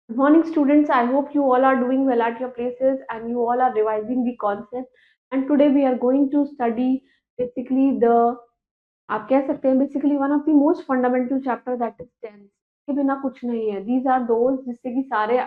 Good morning, students. I hope you all are doing well at your places and you all are revising the concept. And today we are going to study basically आप कह सकते हैं basically one of the most fundamental chapter that is tense. के बिना कुछ नहीं है. These are those जिससे कि सारे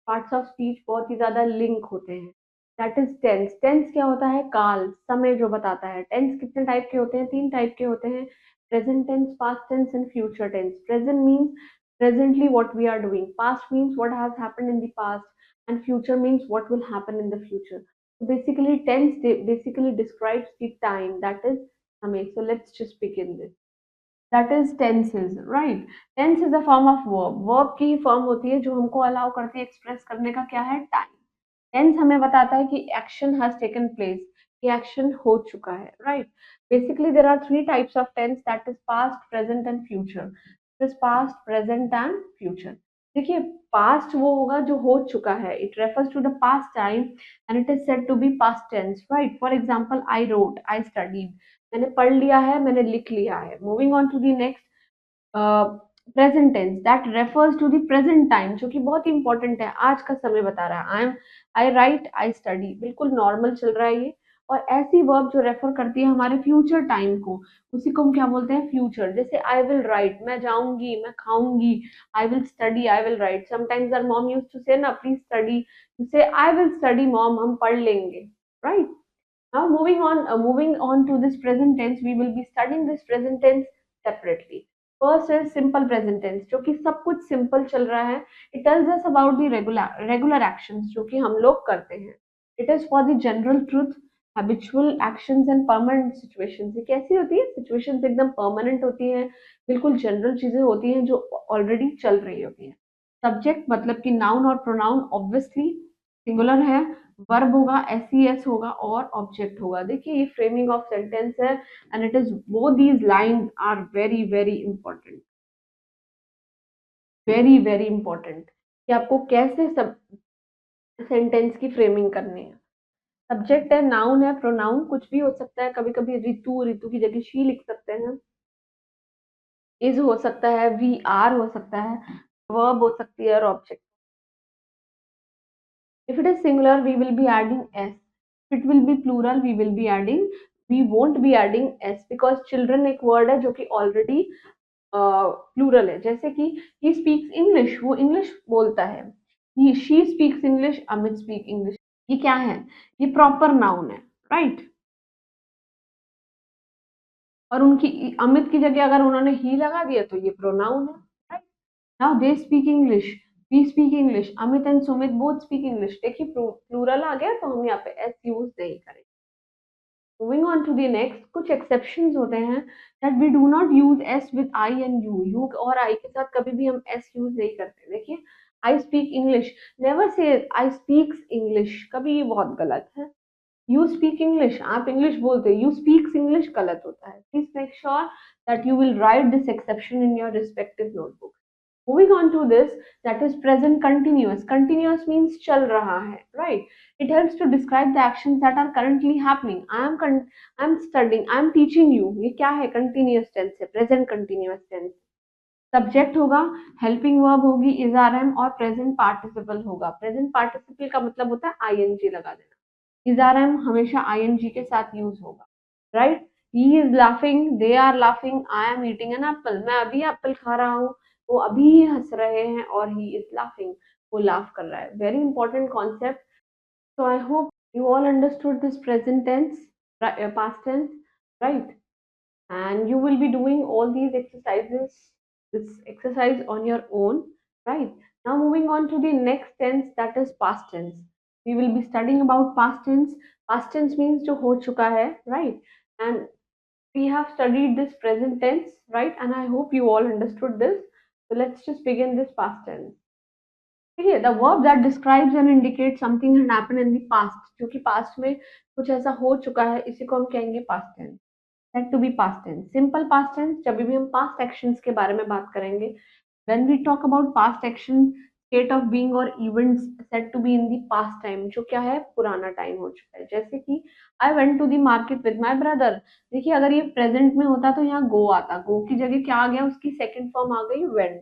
parts of speech बहुत ही ज़्यादा link होते हैं. That is tense. Tense क्या होता है? काल, समय जो बताता है. Tense कितने टाइप के होते हैं? 3 टाइप के होते हैं. Present tense, past tense and future tense. Present means presently what we are doing. Past means what has happened in the past, and future means what will happen in the future. So basically tense basically describes the time, that is समय. So let's just begin this. That is tenses, right? Tense is a form of verb. Verb की form होती है जो हमको allow करती है express करने का क्या है? Time. Tense हमें बताता है कि action has taken place, कि action हो चुका है, right? Basically there are three types of tense, that is past, present and future. This is past, present and future. देखिए past वो होगा जो हो चुका है. It refers to the past time and it is said to be past tense, right? For example, I wrote, I studied. मैंने पढ़ लिया है, मैंने लिख लिया है. Moving on to the next, present tense that refers to the present time, जो कि बहुत इंपॉर्टेंट है, आज का समय बता रहा है. आई राइट, आई स्टडी, बिल्कुल नॉर्मल चल रहा है ये. और ऐसी वर्ब जो रेफर करती है हमारे फ्यूचर टाइम को, उसी को हम क्या बोलते हैं? फ्यूचर. जैसे आई विल राइट, मैं जाऊंगी, मैं खाऊंगी. I will study, I will write. Sometimes our mom used to say ना, प्लीज स्टडी. से आई विल स्टडी मॉम, हम पढ़ लेंगे, right? Now moving on to this present tense, we will be studying this present tense separately. First is simple present tense, जो कि सब कुछ simple चल रहा है. It tells us about the regular actions जो कि हम लोग करते हैं. It is for the general truth, habitual actions and permanent situations. ये कैसी होती है? Situations एकदम permanent होती हैं, बिल्कुल general चीजें होती हैं जो already चल रही होती हैं. Subject मतलब कि noun और pronoun obviously singular है. वर्ब होगा, एस होगा और ऑब्जेक्ट होगा. देखिए ये फ्रेमिंग ऑफ सेंटेंस है and it is both these lines are very very important, very very important, कि आपको कैसे सब सेंटेंस की फ्रेमिंग करनी है. सब्जेक्ट है, नाउन है, प्रोनाउन कुछ भी हो सकता है. कभी कभी ऋतु, ऋतु की जगह शी लिख सकते हैं. इज हो सकता है, वी आर हो सकता है, वर्ब हो सकती है और object. If it is singular, we will be adding s. If it will be plural, we will be adding. We won't be adding s because children एक word है जो कि already प्लूरल है. जैसे कि he speaks English, वो English बोलता है. She speaks English, Amit speak English. ये क्या है? ये प्रॉपर नाउन है, राइट? और उनकी अमित की जगह अगर उन्होंने ही लगा दिया तो ये प्रोनाउन है, right? Now they speak English, we speak English, Amit and Sumit both speak English. देखिए प्लूरल आ गया तो हम यहाँ पे एस यूज नहीं करेंगे. Moving on to the next, कुछ एक्सेप्शंस होते हैं that we do not use S with I and you. You और आई के साथ कभी भी हम एस यूज नहीं करते. देखिए I speak English, never say I speaks English, कभी ये बहुत गलत है. यू स्पीक इंग्लिश, आप इंग्लिश बोलते हो, यू स्पीक्स इंग्लिश गलत होता है. Please make sure that you will write this exception in your respective notebook. Moving on to this, that is present continuous. Continuous means चल रहा है, right? It helps to describe the actions that are currently happening. I am studying, I am teaching you. ये क्या है? Continuous tense है, present continuous tense. Subject होगा, helping verb होगी, is rm और present participle होगा. Present participle का मतलब होता है ing लगा देना. Is rm हमेशा ing के साथ यूज होगा, right? He is laughing, they are laughing, I am eating an apple. मैं अभी एप्पल खा रहा हूँ, वो अभी हंस रहे हैं, और he is laughing, वो लाफ कर रहा है. Very important concept. So I hope you all understood this present tense, past tense, right? And you will be doing all these exercises, this exercise on your own, right? Now moving on to the next tense, that is past tense. We will be studying about past tense. Past tense means जो हो चुका है, right? And we have studied this present tense, right? And I hope you all understood this. So let's just begin this past tense. देखिए the verb that describes and indicate something had happened in the past, जो कि past में कुछ ऐसा हो चुका है, इसी को हम कहेंगे past tense. Said to be past tense. Simple past tense जब भी हम पास्ट एक्शंस के बारे में बात करेंगे. When we talk about past action, state of being और events said to be in the past time, जो क्या है? पुराना टाइम हो चुका है. जैसे कि I went to the market with my brother. देखिए अगर ये प्रेजेंट में होता तो यहाँ गो आता, गो की जगह क्या आ गया? उसकी सेकंड फॉर्म आ गई went.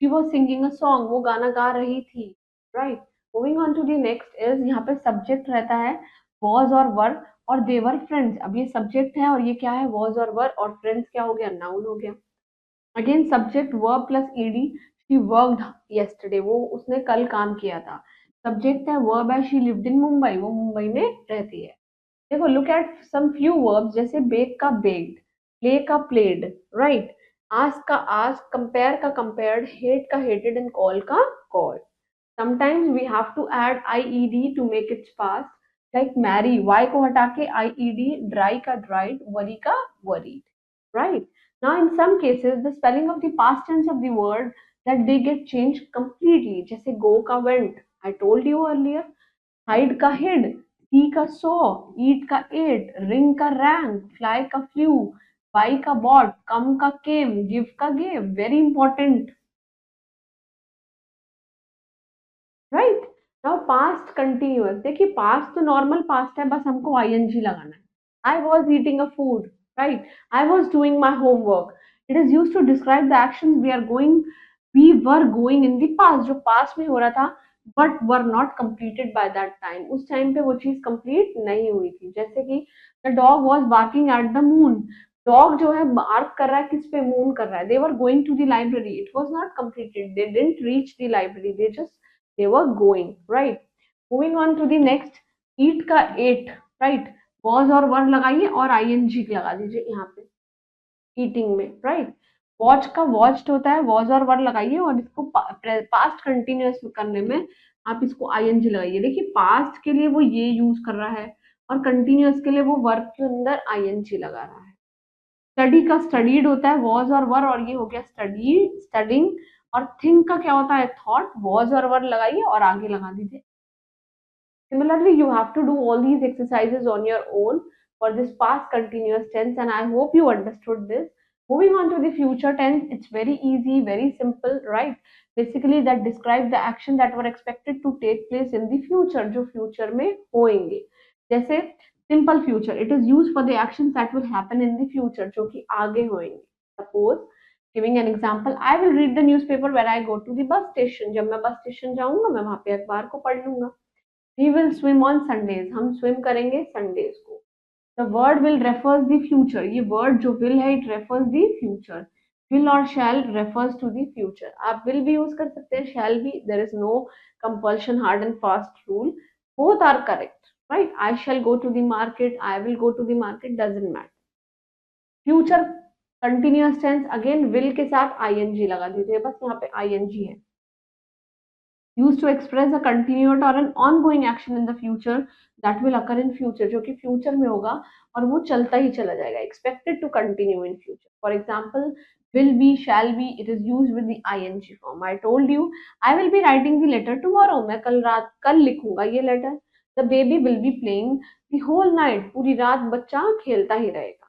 She was singing a song, वो गाना गा रही थी. Right. Moving on to the next is, यहाँ पे सब्जेक्ट रहता है was और were, और they were friends. अब ये सब्जेक्ट है और ये क्या है, was और were, और friends क्या हो गया, नाउन हो गया. Again subject verb plus ED, she worked yesterday, वो उसने कल काम किया था. सब्जेक्ट है वर्ब है, शी लिव्ड इन मुंबई, वो मुंबई में रहती है. देखो look at some few verbs, जैसे बेक का बेक्ड, प्ले का प्लेड, राइट. आस्क का आस्क, कंपेयर का कंपेयर्ड, हेट का हेटेड, एंड कॉल का call. Sometimes we have to add IED to make it fast. Like marry, Y को हटा के IED, dry का dried, worry का worried. Right? Now in some cases, the spelling of the past tense of the word, that they get changed completely. जैसे go का went, I told you earlier. Hide का hid, see का saw, eat का ate, ring का rang, fly का flew, buy का bought, come का came, give का gave. Very important. Right. Now past continuous, देखिए पास्ट तो नॉर्मल पास्ट है, बस हमको आईएनजी लगाना है. I was eating a food, right. I was doing my homework. It is use to describe the action we are going, we were going in the past, जो past में हो रहा था, but were not completed by that time. उस time पे वो चीज complete नहीं हुई थी. जैसे कि the dog was barking at the moon. Dog जो है बार्क कर रहा है किस पे, मून कर रहा है. They were going to the library, it was not completed, they didn't reach the library, they just they were going, right. Moving on to the next, eat का ate, right. was और were लगाइए और ing लगा दीजिए यहाँ पे eating में, right. watch का watched होता है, was और were लगाइए और इसको past continuous करने में आप इसको ing लगाइए. देखिए past के लिए वो ये यूज कर रहा है और continuous के लिए वो verb के अंदर ing लगा रहा है. स्टडी का स्टडीड होता है, वॉज और वर, और ये हो गया स्टडी स्टडिंग. और थिंक का क्या होता है, थॉट. वॉज और वर लगाइए और आगे लगा दीजिए. Similarly, you have to do all these exercises on your own for this past continuous tense, and I hope you understood this. Moving on to the future tense, it's very easy, very simple, right? Basically, that describe the action that were expected to take place in the future, जो future में होंगे. जैसे simple future, it is used for the actions that will happen in the future, जो कि आगे होंगे. Suppose, giving an example, I will read the newspaper when I go to the bus station. जब मैं bus station जाऊंगा, मैं वहां पे अखबार को पढ़ लूंगा. We will swim on Sundays. हम swim करेंगे Sundays को. The word will refers the future. ये word जो will है, it refers the future. Will और shall refers to the future. आप will भी use कर सकते हैं, shall भी. There is no compulsion, hard and fast rule. Both are correct, right? I shall go to the market. I will go to the market. Doesn't matter. Future continuous tense, again will के साथ ing लगा दीजिए. बस यहाँ पे ing है. Used to express a continued or an ongoing action in the future that will occur in future, जो कि future में होगा और वो चलता ही चला जाएगा. Expected to continue in future. For example, will be, shall be, it is used with the ing form. I told you I will be writing the letter tomorrow. मैं कल लिखूंगा ये letter. The baby will be playing the whole night. पूरी रात बच्चा खेलता ही रहेगा.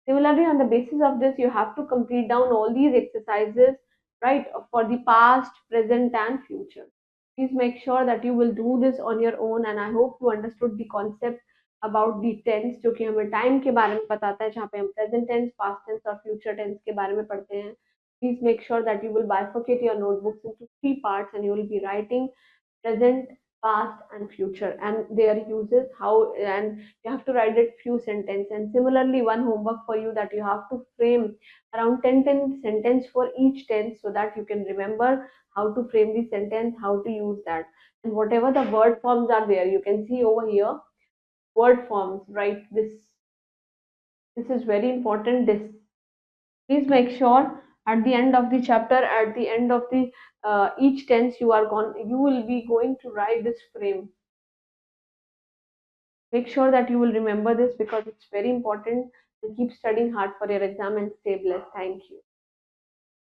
Similarly, on the basis of this, you have to complete down all these exercises, right, for the past, present, and future. Please make sure that you will do this on your own, and I hope you understood the concept about the tense, जो कि हमें time के बारे में बताता है, जहाँ पे हम प्रेजेंट टेंस, पास्ट टेंस और फ्यूचर टेंस के बारे में पढ़ते हैं. Please make sure that you will bifurcate your notebooks into 3 parts, and you will be writing present, past, and future, and their uses, how, and you have to write it few sentences. And similarly, one homework for you, that you have to frame around 10 sentence for each tense, so that you can remember how to frame the sentence, how to use that. And whatever the word forms are there, you can see over here word forms, right? This is very important. This, please make sure at the end of the chapter, at the end of the each tense, you will be going to write this frame. Make sure that you will remember this, because it's very important, to keep studying hard for your exam and stay blessed. Thank you.